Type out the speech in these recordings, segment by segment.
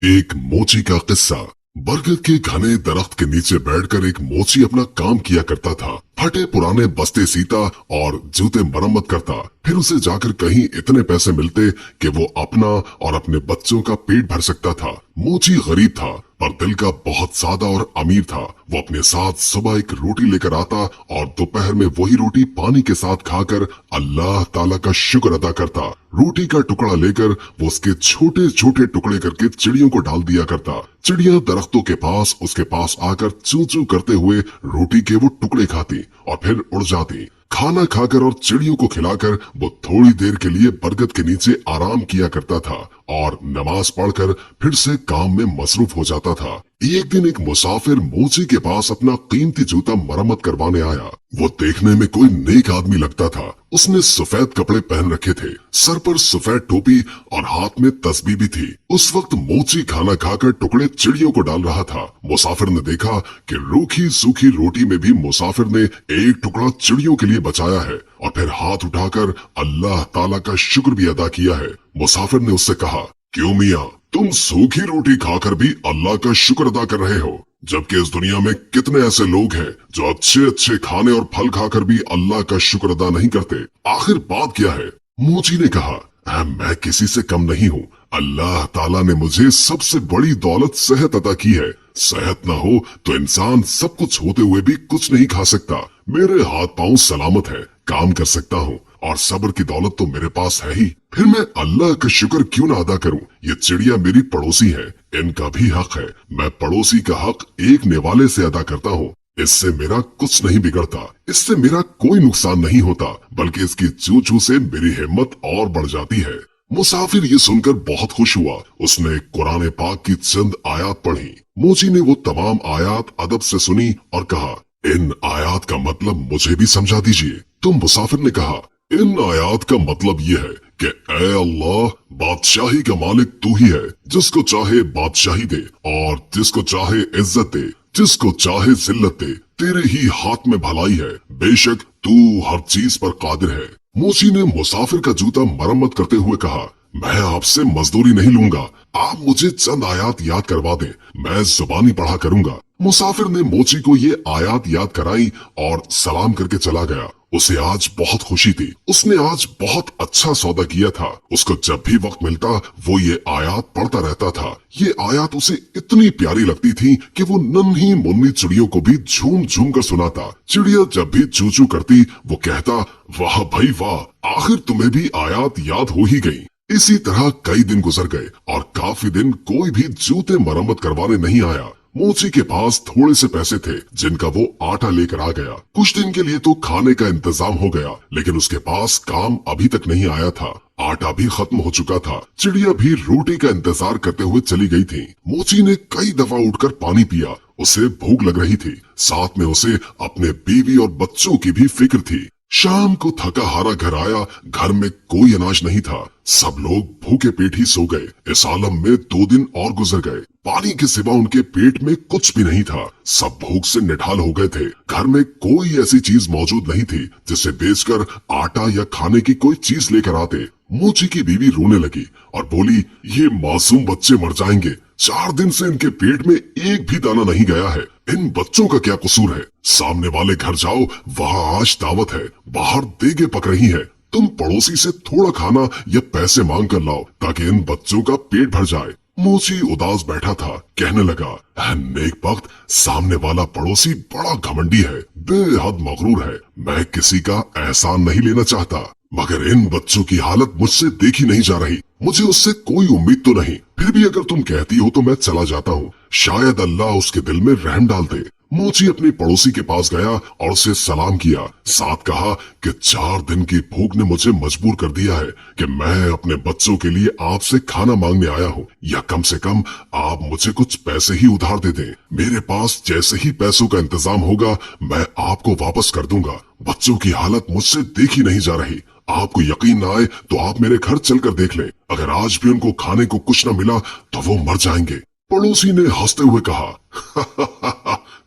एक मोची का किस्सा। बरगद के घने दरख्त के नीचे बैठकर एक मोची अपना काम किया करता था। फटे पुराने बस्ते सीता और जूते मरम्मत करता। फिर उसे जाकर कहीं इतने पैसे मिलते कि वो अपना और अपने बच्चों का पेट भर सकता था। मोची गरीब था पर दिल का बहुत सादा और अमीर था। वो अपने साथ सुबह एक रोटी लेकर आता और दोपहर में वही रोटी पानी के साथ खाकर अल्लाह ताला का शुक्र अदा करता। रोटी का टुकड़ा लेकर वो उसके छोटे छोटे टुकड़े करके चिड़ियों को डाल दिया करता। चिड़िया दरख्तों के पास उसके पास आकर चू चू करते हुए रोटी के वो टुकड़े खाती और फिर उड़ जाती। खाना खाकर और चिड़ियों को खिलाकर वो थोड़ी देर के लिए बरगद के नीचे आराम किया करता था और नमाज पढ़कर फिर से काम में मसरूफ हो जाता था। एक दिन एक मुसाफिर मोची के पास अपना कीमती जूता मरम्मत करवाने आया। वो देखने में कोई नेक आदमी लगता था। उसने सफेद कपड़े पहन रखे थे, सर पर सफेद टोपी और हाथ में तस्बीह भी थी। उस वक्त मोची खाना खाकर टुकड़े चिड़ियों को डाल रहा था। मुसाफिर ने देखा कि रूखी सूखी रोटी में भी मुसाफिर ने एक टुकड़ा चिड़ियों के लिए बचाया है और फिर हाथ उठाकर अल्लाह ताला का शुक्र भी अदा किया है। मुसाफिर ने उससे कहा, क्यों मियाँ, तुम सूखी रोटी खाकर भी अल्लाह का शुक्र अदा कर रहे हो, जबकि इस दुनिया में कितने ऐसे लोग हैं जो अच्छे अच्छे खाने और फल खाकर भी अल्लाह का शुक्र अदा नहीं करते। आखिर बात क्या है? मोची ने कहा, मैं किसी से कम नहीं हूँ। अल्लाह ताला ने मुझे सबसे बड़ी दौलत सेहत अता की है। सेहत न हो तो इंसान सब कुछ होते हुए भी कुछ नहीं खा सकता। मेरे हाथ पांव सलामत है, काम कर सकता हूँ और सब्र की दौलत तो मेरे पास है ही। फिर मैं अल्लाह का शुक्र क्यों ना अदा करूं? ये चिड़िया मेरी पड़ोसी है, इनका भी हक है। मैं पड़ोसी का हक एक निवाले से अदा करता हूँ। इससे मेरा कुछ नहीं बिगड़ता, इससे मेरा कोई नुकसान नहीं होता, बल्कि इसकी चू चू से मेरी हिम्मत और बढ़ जाती है। मुसाफिर ये सुनकर बहुत खुश हुआ। उसने कुरान पाक की चंद आयात पढ़ी। मोची ने वो तमाम आयात अदब से सुनी और कहा, इन आयात का मतलब मुझे भी समझा दीजिए। तो मुसाफिर ने कहा, इन आयात का मतलब ये है कि ऐ अल्लाह, बादशाही का मालिक तू ही है। जिसको चाहे बादशाही दे और जिसको चाहे इज्जत दे, जिसको चाहे जिल्लत दे। तेरे ही हाथ में भलाई है, बेशक तू हर चीज पर कादिर है। मोची ने मुसाफिर का जूता मरम्मत करते हुए कहा, मैं आपसे मजदूरी नहीं लूंगा, आप मुझे चंद आयात याद करवा दें, मैं जुबानी पढ़ा करूंगा। मुसाफिर ने मोची को ये आयात याद कराई और सलाम करके चला गया। उसे आज बहुत खुशी थी। उसने आज बहुत अच्छा सौदा किया था। उसको जब भी वक्त मिलता वो ये आयात पढ़ता रहता था। ये आयात उसे इतनी प्यारी लगती थी कि वो नन्ही मुन्नी चिड़ियों को भी झूम झूम कर सुनाता। चिड़िया जब भी चू चू करती वो कहता, वाह भाई वाह, आखिर तुम्हें भी आयात याद हो ही गई। इसी तरह कई दिन गुजर गए और काफी दिन कोई भी जूते मरम्मत करवाने नहीं आया। मोची के पास थोड़े से पैसे थे जिनका वो आटा लेकर आ गया। कुछ दिन के लिए तो खाने का इंतजाम हो गया, लेकिन उसके पास काम अभी तक नहीं आया था। आटा भी खत्म हो चुका था। चिड़िया भी रोटी का इंतजार करते हुए चली गई थी। मोची ने कई दफा उठकर पानी पिया। उसे भूख लग रही थी, साथ में उसे अपने बीवी और बच्चों की भी फिक्र थी। शाम को थका हारा घर आया। घर में कोई अनाज नहीं था। सब लोग भूखे पेट ही सो गए। इस आलम में 2 दिन और गुजर गए। पानी के सिवा उनके पेट में कुछ भी नहीं था। सब भूख से निढाल हो गए थे। घर में कोई ऐसी चीज मौजूद नहीं थी जिसे बेचकर आटा या खाने की कोई चीज लेकर आते। मोची की बीवी रोने लगी और बोली, ये मासूम बच्चे मर जाएंगे। 4 दिन से इनके पेट में एक भी दाना नहीं गया है। इन बच्चों का क्या कसूर है? सामने वाले घर जाओ, वहाँ आज दावत है, बाहर देगे पक रही है। तुम पड़ोसी से थोड़ा खाना या पैसे मांग कर लाओ ताकि इन बच्चों का पेट भर जाए। मोची उदास बैठा था। कहने लगा, नेक वक्त, सामने वाला पड़ोसी बड़ा घमंडी है, बेहद मगरूर है। मैं किसी का एहसान नहीं लेना चाहता, मगर इन बच्चों की हालत मुझसे देखी नहीं जा रही। मुझे उससे कोई उम्मीद तो नहीं। फिर भी अगर तुम कहती हो तो मैं चला जाता हूँ, शायद अल्लाह उसके दिल में रहम डाल दे। मोची अपनी पड़ोसी के पास गया और उसे सलाम किया। साथ कहा कि 4 दिन की भूख ने मुझे मजबूर कर दिया है कि मैं अपने बच्चों के लिए आपसे खाना मांगने आया हूँ, या कम से कम आप मुझे कुछ पैसे ही उधार दे दें। मेरे पास जैसे ही पैसों का इंतजाम होगा मैं आपको वापस कर दूंगा। बच्चों की हालत मुझसे देखी नहीं जा रही। आपको यकीन न आए तो आप मेरे घर चलकर देख लें। अगर आज भी उनको खाने को कुछ न मिला तो वो मर जाएंगे। पड़ोसी ने हंसते हुए कहा,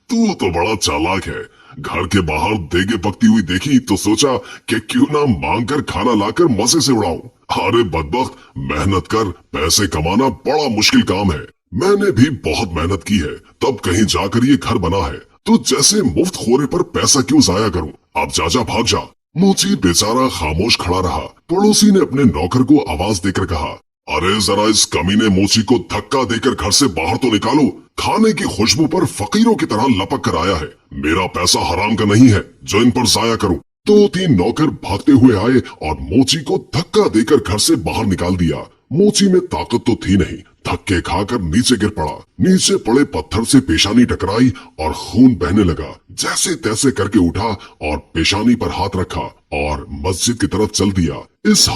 तू तो बड़ा चालाक है। घर के बाहर देगे पकती हुई देखी तो सोचा कि क्यों ना मांग कर खाना लाकर मजे से उड़ाऊं। अरे बदबख्त, मेहनत कर पैसे कमाना बड़ा मुश्किल काम है। मैंने भी बहुत मेहनत की है, तब कहीं जाकर ये घर बना है, तो जैसे मुफ्त खोरे पर पैसा क्यों जाया करूं? अब जा भाग जा। मोची बेचारा खामोश खड़ा रहा। पड़ोसी ने अपने नौकर को आवाज देकर कहा, अरे जरा इस कमीने मोची को धक्का देकर घर से बाहर तो निकालो। खाने की खुशबू पर फकीरों की तरह लपक कर आया है। मेरा पैसा हराम का नहीं है जो इन पर जाया करूं। 2-3 नौकर भागते हुए आए और मोची को धक्का देकर घर से बाहर निकाल दिया। मोची में ताकत तो थी नहीं, धक्के खाकर नीचे गिर पड़ा। नीचे पड़े पत्थर से पेशानी टकराई और खून बहने लगा। जैसे तैसे करके उठा और पेशानी पर हाथ रखा और मस्जिद की तरफ चल दिया। इस